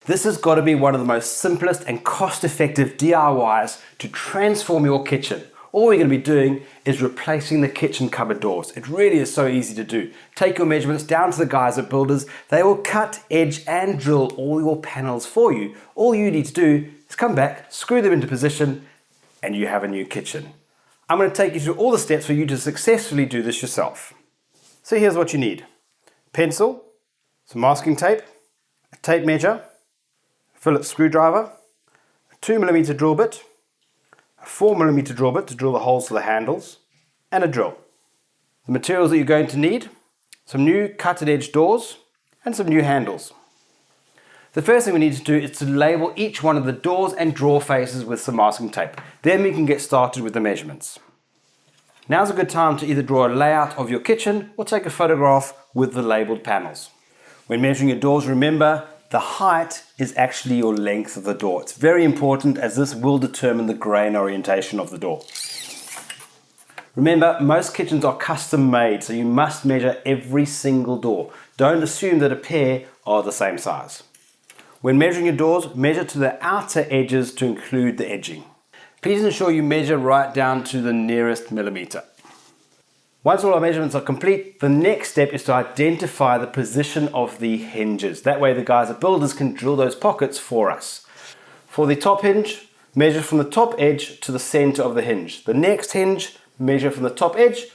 This has got to be one of the most simplest and cost-effective DIYs to transform your kitchen. All we're going to be doing is replacing the kitchen cupboard doors. It really is so easy to do. Take your measurements down to the guys at Builders. They will cut, edge and drill all your panels for you. All you need to do is come back, screw them into position, and you have a new kitchen. I'm going to take you through all the steps for you to successfully do this yourself. So here's what you need. Pencil, some masking tape, a tape measure, a Phillips screwdriver, a 2mm drill bit, a 4mm drill bit to drill the holes for the handles, and a drill. The materials that you're going to need: some new cut and edge doors and some new handles. The first thing we need to do is to label each one of the doors and drawer faces with some masking tape. Then we can get started with the measurements. Now's a good time to either draw a layout of your kitchen or take a photograph with the labeled panels. When measuring your doors, remember the height is actually your length of the door. It's very important, as this will determine the grain orientation of the door. Remember, most kitchens are custom made, so you must measure every single door. Don't assume that a pair are the same size. When measuring your doors, measure to the outer edges to include the edging. Please ensure you measure right down to the nearest millimeter. Once all our measurements are complete, the next step is to identify the position of the hinges. That way the guys at Builders can drill those pockets for us. For the top hinge, measure from the top edge to the center of the hinge. The next hinge, measure from the top edge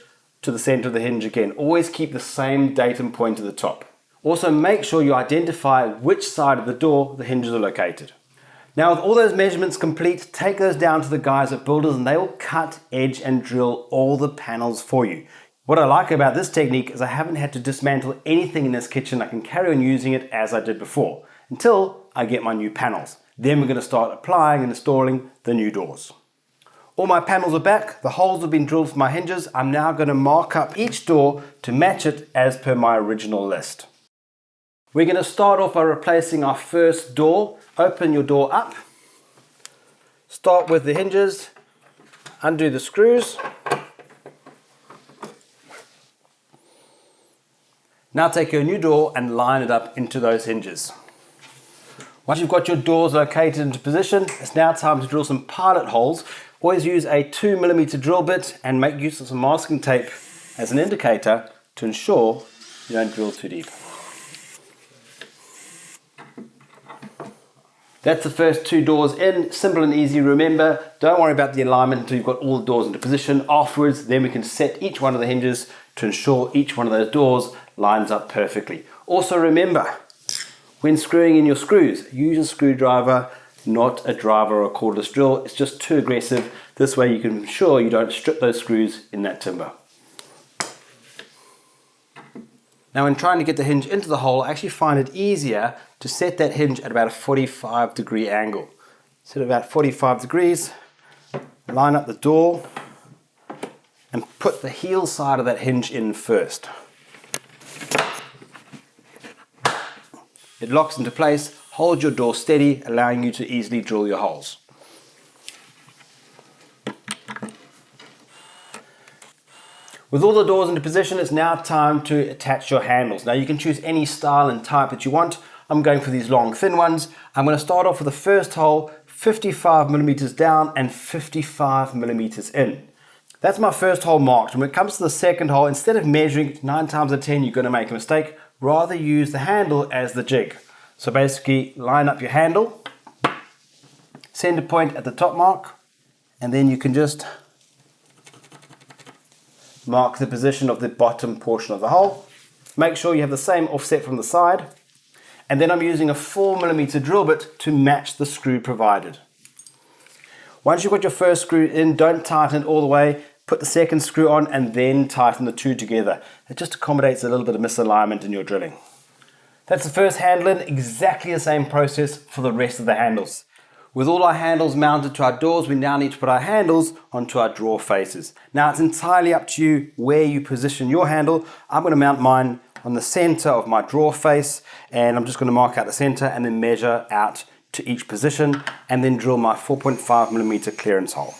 to the center of the hinge again. Always keep the same datum point at the top. Also make sure you identify which side of the door the hinges are located. Now with all those measurements complete, take those down to the guys at Builders and they will cut, edge and drill all the panels for you. What I like about this technique is I haven't had to dismantle anything in this kitchen. I can carry on using it as I did before until I get my new panels. Then we're going to start applying and installing the new doors. All my panels are back, the holes have been drilled for my hinges. I'm now going to mark up each door to match it as per my original list. We're going to start off by replacing our first door. Open your door up, start with the hinges, undo the screws. Now take your new door and line it up into those hinges. Once you've got your doors located into position, it's now time to drill some pilot holes. Always use a 2mm drill bit and make use of some masking tape as an indicator to ensure you don't drill too deep. That's the first two doors in, simple and easy. Remember, don't worry about the alignment until you've got all the doors into position. Afterwards, then we can set each one of the hinges to ensure each one of those doors lines up perfectly. Also remember, when screwing in your screws, use a screwdriver, not a driver or a cordless drill. It's just too aggressive. This way you can ensure you don't strip those screws in that timber. Now when trying to get the hinge into the hole, I actually find it easier to set that hinge at about a 45-degree angle. Set it about 45 degrees, line up the door, and put the heel side of that hinge in first. It locks into place, hold your door steady, allowing you to easily drill your holes. With all the doors into position, it's now time to attach your handles. Now you can choose any style and type that you want. I'm going for these long, thin ones. I'm going to start off with the first hole, 55mm down and 55mm in. That's my first hole marked. And when it comes to the second hole, instead of measuring 9 times out of 10, you're going to make a mistake. Rather use the handle as the jig. So basically line up your handle, center point at the top mark, and then you can just mark the position of the bottom portion of the hole. Make sure you have the same offset from the side. And then I'm using a 4mm drill bit to match the screw provided. Once you've got your first screw in, don't tighten it all the way. Put the second screw on and then tighten the two together. It just accommodates a little bit of misalignment in your drilling. That's the first handle in, exactly the same process for the rest of the handles. With all our handles mounted to our doors, we now need to put our handles onto our drawer faces. Now it's entirely up to you where you position your handle. I'm going to mount mine on the center of my drawer face, and I'm just going to mark out the center and then measure out to each position and then drill my 4.5mm clearance hole.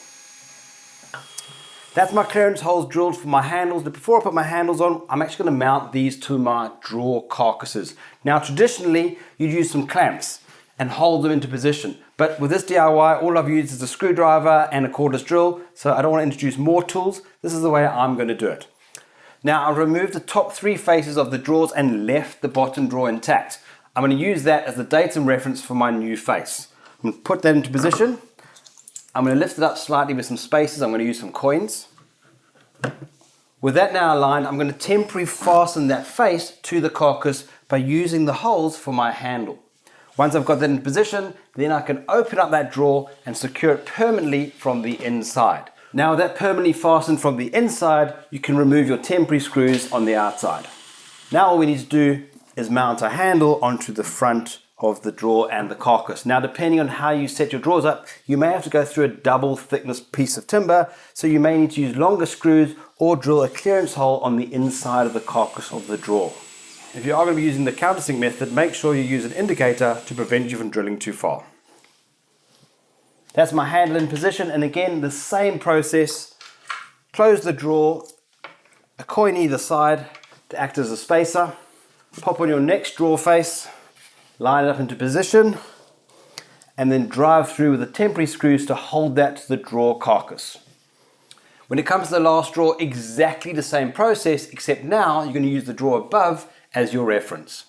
That's my clearance holes drilled for my handles. But before I put my handles on, I'm actually going to mount these to my drawer carcasses. Now traditionally you'd use some clamps, and hold them into position. But with this DIY, all I've used is a screwdriver and a cordless drill, so I don't want to introduce more tools. This is the way I'm going to do it. Now I've removed the top 3 faces of the drawers and left the bottom drawer intact. I'm going to use that as the datum reference for my new face. I'm going to put that into position. I'm going to lift it up slightly with some spaces. I'm going to use some coins. With that now aligned, I'm going to temporarily fasten that face to the carcass by using the holes for my handle. Once I've got that in position, then I can open up that drawer and secure it permanently from the inside. Now with that permanently fastened from the inside, you can remove your temporary screws on the outside. Now all we need to do is mount a handle onto the front of the drawer and the carcass. Now depending on how you set your drawers up, you may have to go through a double thickness piece of timber, so you may need to use longer screws or drill a clearance hole on the inside of the carcass of the drawer. If you are going to be using the countersink method, make sure you use an indicator to prevent you from drilling too far. That's my handle in position, and again the same process. Close the drawer, a coin either side to act as a spacer. Pop on your next drawer face, line it up into position, and then drive through with the temporary screws to hold that to the drawer carcass. When it comes to the last drawer, exactly the same process, except now you're going to use the drawer above as your reference.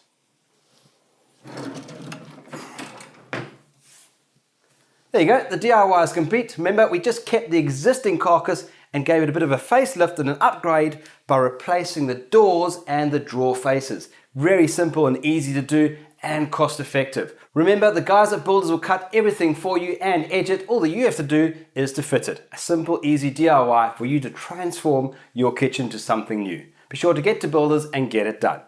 There you go, the DIY is complete. Remember, we just kept the existing carcass and gave it a bit of a facelift and an upgrade by replacing the doors and the drawer faces. Very simple and easy to do and cost effective. Remember, the guys at Builders will cut everything for you and edge it. All that you have to do is to fit it. A simple, easy DIY for you to transform your kitchen to something new. Be sure to get to Builders and get it done.